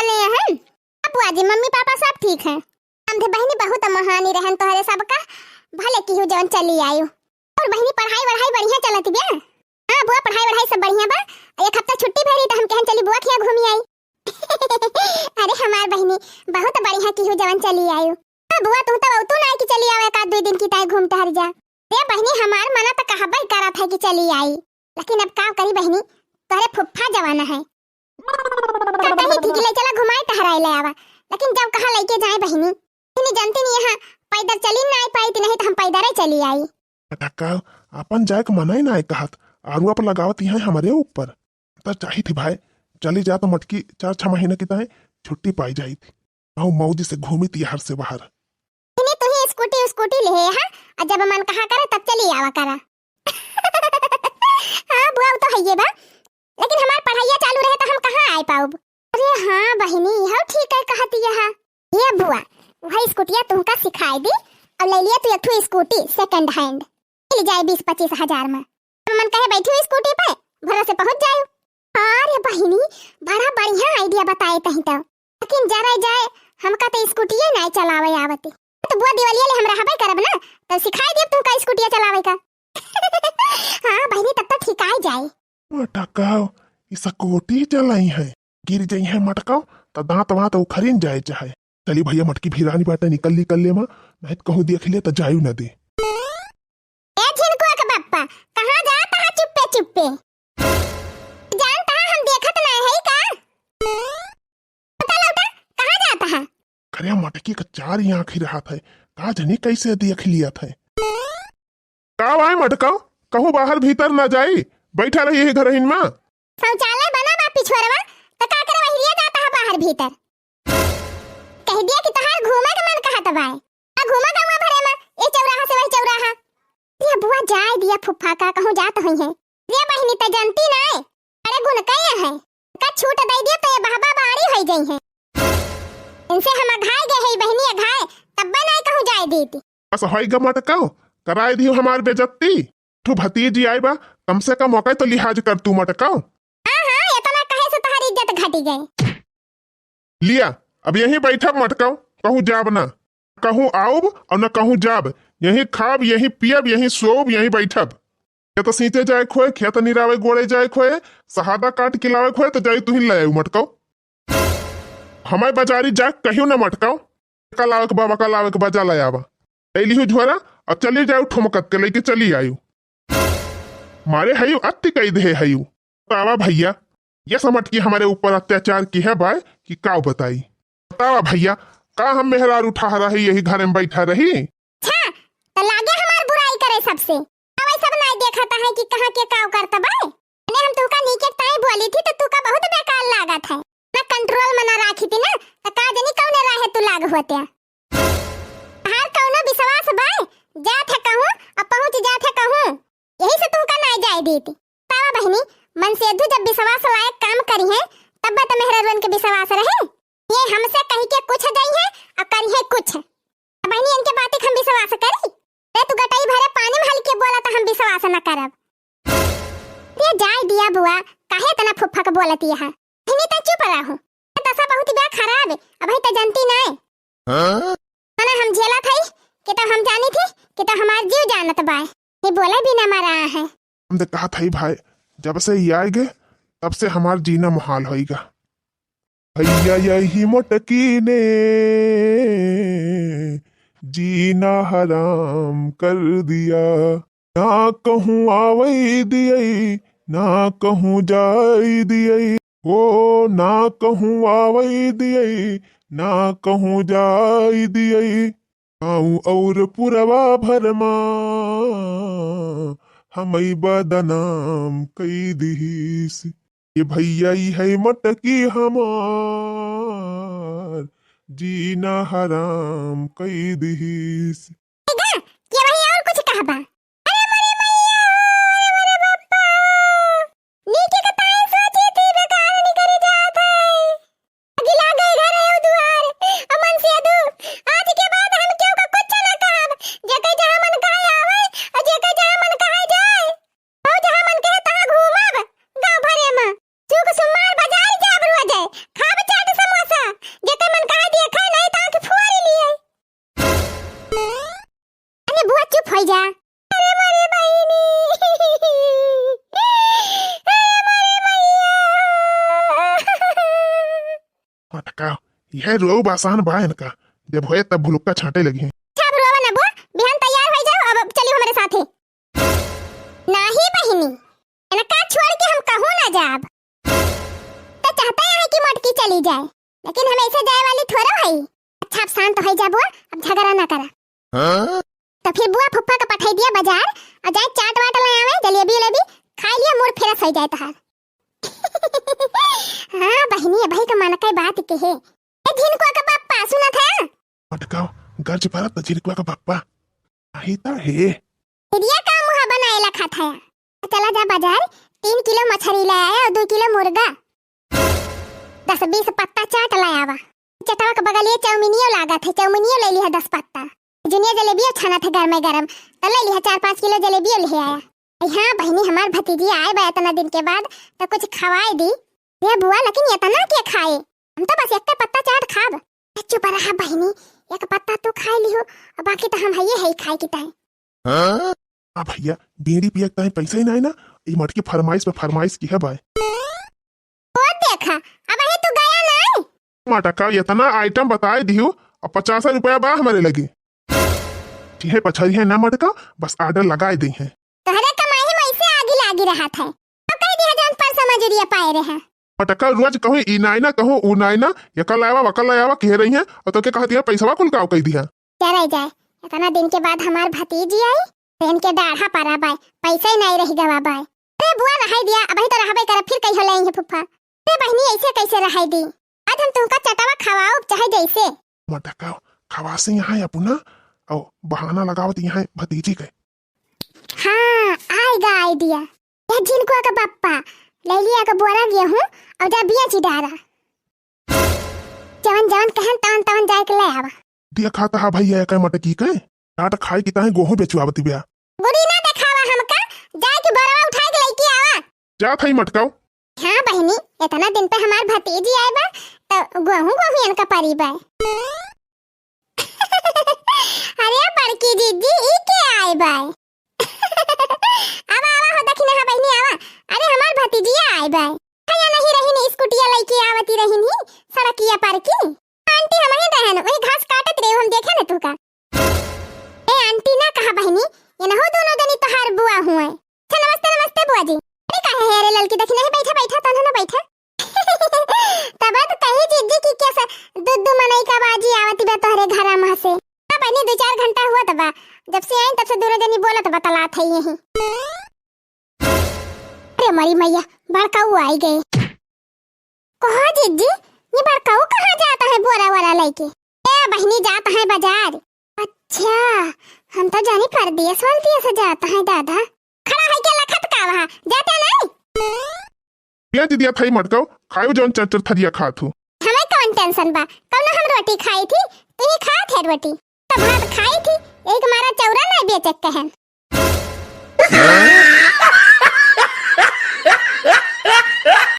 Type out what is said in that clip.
भले हैं। बुआ जी मम्मी पापा सब ठीक हैं। हम थे बहनी बहुत महानी रहन तोहरे सबका भले की हो जवन चली आयो। और बहनी पढ़ाई वढ़ाई बढ़िया चलत बिया। हां बुआ पढ़ाई वढ़ाई सब बढ़िया बा। एक हफ्ता छुट्टी भरी त हम कहन चली बुआ खिया घूमी आई। अरे हमार बहनी बहुत बढ़िया की हो जवन चली आयो। बुआ तू तो ना कि चली आवे एक दो दिन की ताई घूमते हर जा। ए बहनी हमार मना त कहबई करत है कि चली आई, लेकिन अब का करी बहनी तोरे फुफ्फा जवाना है। कहीं ठीक ले चला घुमाए टहराए ले आवा, लेकिन जब कहा लेके जाए बहनी इन्हीं जानती नहीं यहाँ पैदल चली ना आई पाई नहीं तो हम पैदल ही चली आई। टक्का अपन जाए के मना ही ना कहत आरुआ पर लगावत है हमारे ऊपर तो चाही थी भाई चली जा तो मटकी 4-6 महीने की ताए छुट्टी पाई जाई थी आओ मौजी से घूमी थी हर से बाहर। इन्हीं तू ही स्कूटी ले हां और जब मन कहा करे तब चली आवा करा। हां बुआ तो है ये बा, लेकिन हमार पढ़ाइया चालू रहे तो हम कहां आए पाऊ। अरे हां बहनी यह ठीक है कहती है। ये बुआ वही स्कूटिया तुमका सिखाई दी और ले लिया तू एक ठो स्कूटी सेकंड हैंड मिल जाए 20-25 हजार में। मन कहे बैठी हुई स्कूटी पे भरोसे से पहुंच जाए। अरे बहनी बड़ा बढ़िया आइडिया बताए तही तो, लेकिन जरा जाए हमका तो स्कूटीए नहीं चलावे आवती तो बुआ दिवालिया ले हमरा हबे करब ना तो सिखाई देब तुमका स्कूटीया चलावे का। हां बहनी तब तो ठीक आ जाए। मटकाओ इस स्कूटी चलाई है गिर जाई है मटकाओ तो दांत वहां तो उखरिन जाए चाहे चली भैया मटकी भिरानी बाटे निकल ले मां नहीं तो कहूं देख ले तो जायू न दे। ए झिनकुआ का पप्पा कहां जाता है चुप्पे चुप्पे जानता है हम देखत नहीं है का पता लौटा कहां जाता है। खरे मटकी का 4 आंख ही रहा था का जनी कैसे देख लिया था का आए मटकाओ कहूं बाहर भीतर ना जाई बैठा रही है घर इन मां शौचालय बना बा पिछोरवा तो का करे वहिरिया जाता है बाहर भीतर। कह दिया कि तहार घूमे के मन कहत बा आ घूमा गांव भरे में ए चौराहा से वही चौराहा। ये बुआ जाए दिया फुफ्फा का कहूं जात होई है। ये बहनी त जानती ना अरे गुण कया है का छूट दे दिया तो ये बहबा बारी होई गई है। इनसे हम घाय गए है बहनी घाय तब नहीं कहूं जाए देती बस होई ग मटकाओ कराए दियो हमार बेइज्जती तू भतीजी आई बा कम से कम मौका तो लिहाज कर तू मटकाओ। हां इतना कहे से तुम्हारी इज्जत घटी गई। लिया अब यहीं बैठब मटकाओ कहूं जाब ना कहूं आऊब और न कहूं जाब यहीं खाब यहीं पियब यहीं सोब यहीं बैठब। या तो सीते जाए खोए खेत निरावे गोड़े जाए खोए सहादा काट खिलावे खोए तो जाई तू ही ले आऊ मटकाओ। हमारे बाजारी जा कहियो ना मटकाओ कल आवे के बाबा कल आवे के बजा ले आवा लिहू झोरा और चली जाऊ ठुमकत के लेके चली आयु मारे हयू अति कई दे हयू बतावा भैया ये समझ की हमारे ऊपर अत्याचार की है बाय कि का बताई बतावा भैया का हम मेहरार उठा रही यही घर में बैठा रही। अच्छा तो लागे हमार बुराई करे सबसे हमें सब नहीं देखता है कि कहां के काव करता बा ने हम तुका नीचे ताई बोली थी तो तुका बहुत बेकार लागत है ना कंट्रोल में ना राखी थी ना तो का जनी कौने राहे तू लाग होते हर कौनो विश्वास बा जात है कहूं अब पहुंच जात है कहूं यही से तुका नहीं जाए देती। तावा बहनी मन से जब विश्वास लायक काम करी है तब तो मेहरवन के विश्वास रहे। ये हमसे कही के कुछ गई है और करी है कुछ बहनी इनके बातें हम विश्वास करी रे तू गटाई भरे पानी में हल्के बोला तो हम विश्वास न करब। ये जाय दिया बुआ काहे तना फुफ्फा के बोलती है इन्हीं तो चुप रहो दशा बहुत बड़ा खराब है अब तो जानती ना है ना हम झेला थी कि तो हम जानी थी कि तो हमार जीव जानत बा ये बोला भी ना मारा है। हमने कहा था भाई जब से ये आए गए तब से हमार जीना मुहाल होएगा। भैया यही मोटकी ने जीना हराम कर दिया ना कहूँ आवई दियई ना कहूँ जाई दियई ओ ना कहूँ आवई दियई ना कहूँ जाई दियई आऊं और पुरवा भरमा हमई बदनाम कई दिहिस ये भैया ही है मटकी हमार जीना हराम कई दिहिस। ये वही और कुछ कहा बा अरे मोरे मैया अरे मोरे बाप्पा नीचे का ताई सोची थी बेकार नहीं करे जात है अगिला गए घर है दुआर अमन से दू आज के बाद हम क्यों का कुछ ना कहब जेके जहां मन कहे आवे और जेके जहां मन कहे जाए और जहां मन कहे तहां घूमब गांव भरे में चुक सुमार बाजार जाब रोज खाब चाट समोसा मटका यह रोब आसान बा इनका, जब होए तब भुलुक्का छाटे लगी है। अच्छा अब रोवा ना बुआ, बिहान तैयार हो जाओ, अब चलियो हमारे साथे। नाही बहिनी, इनका छोड़ के हम कहूँ ना जाब। तो चाहते हैं कि मोटकी चली जाए, लेकिन हम ऐसे जाए वाली थोड़ा है। अच्छा अब शांत हो जा बुआ, अब झगड़ा ना करा। तो फिर बुआ फुफ्फा का पठाई दिया बाजार, और जाए चाट वाट ले आवे, जलेबी उलेबी खा लिया, मूड फ्रेश हो जाए तहार। हाँ बहिनी, भाई का मन का बात के है। ए झिनकुआ का पापा सुना था? मटका गर्ज परत झिनकुआ का पापा आई ता है। दिया का मुहा बनाएला खाता है। चला जा बाजार, 3 किलो मछली ले आया और 2 किलो मुर्गा, 10-20 पत्ता चाट ले आवा। चटवा के बगल ये चाउमीनियो लागत है, चाउमीनियो ले लिया 10 पत्ता। जुनिया जलेबियो छाना था गरम गरम, तो ले लिया 4-5 किलो जलेबियो ले आया। हाँ बहिनी, हमार भतीजी आए बा इतना दिन के बाद, तो कुछ खवाए दी। ये बुआ लेकिन इतना क्या खाए, हम तो बस एक पत्ता चाट खाब। चुप रहा बहिनी, एक पत्ता तू खा लियो और बाकी तो हम है खाए की ताई। हाँ भैया, बीड़ी पिया ताई पैसा ही नहीं ना, ये मटकी फरमाइश पे फरमाइश की है भाई। ओ देखा, अब है तू गया नहीं। मटका इतना आइटम बताए दियो और 50 रुपया बा हमारे लगी। ठीक है पछरी है ना मटका, बस ऑर्डर लगाए दी है। तोहरे कमाई में ऐसे आगे लागी रहा था, तो कह दिया जान पर समझरिया पाए रहे। मटका रोज कहूँ ई नाई ना कहूँ ऊ नाई ना, ये कल आवा वकल आवा कह रही है, और तो क्या कहती है पैसा कुल काव कह दिया। चले जाए, इतना दिन के बाद हमार भतीजी आई, तो इनके दाढ़ा परा बाय, पैसा ही नहीं रही गवा बाय। अरे बुआ रहाई दिया, अब ही तो रहबे कर, फिर कहीं लेंगे फुफ्फा। अरे बहनी ऐसे कैसे रहाई दी, आज हम तुमका चटावा खवाओ चाहे जैसे। मटका खवासी यहाँ है अपना, और बहाना लगावत यहाँ भतीजी के। हाँ आएगा आइडिया, यह झिनकुआ का पप्पा ले लिया का बोरा गेहूं और जा बिया चिडारा, जवन जवन कहन तवन तवन जाए के ले आवा। दिया खाता हा भैया के मटकी के टाट खाई की ताहे गोहू बेचुआवती बिया। बुरी ना देखावा हमका, जाए के बोरा उठाए के लेके आवा। जा थई मटकाओ। हाँ बहनी, इतना दिन पे हमार भतीजी आए बा, तो गोहूं गोहूं इनका परी बा। अरे बड़की जीजी ई के आए बा। अब आवा हो दखिना हा बहनी आवा। अरे हमार भतीजी आए बा, खया नहीं रही नी स्कूटिया लेके आवती रही नी सड़किया पर की। आंटी हम ही रहन, वही घास काटत रहे, हम देखे न तू का। ए आंटी ना कहा बहनी, ये न हो दोनों दनी तोहार बुआ हुए। अच्छा नमस्ते नमस्ते बुआ जी। अरे काहे है रे ललकी, दखिना है बैठा बैठा तन ना बैठा। तब तो कही जीजी की कैसा दूध मनई का बाजी आवती बा तोहरे घरा में से। बहनी 2-4 घंटा हुआ तबा, जब से आई तब से दूर जनी बोलत बतला थे यही। अरे मरी मैया, बड़काऊ आई गए। कहा जीजी, ये बड़काऊ कहाँ जाता है बोरा वोरा लेके? ए बहनी जाता है बाजार। अच्छा, हम तो जानी परदेश वालती से जाता है दादा। खड़ा है क्या लखत का वहाँ, जाते नहीं? पिया जी दिया थई मटकाओ, खायो जौन चर थरिया खात हूँ। हमें कौन टेंशन बा, कौन हम रोटी खाई थी, तू ही खा थे रोटी। तो भात खाई थी, एक मारा चौरा नहीं बेचक कहन।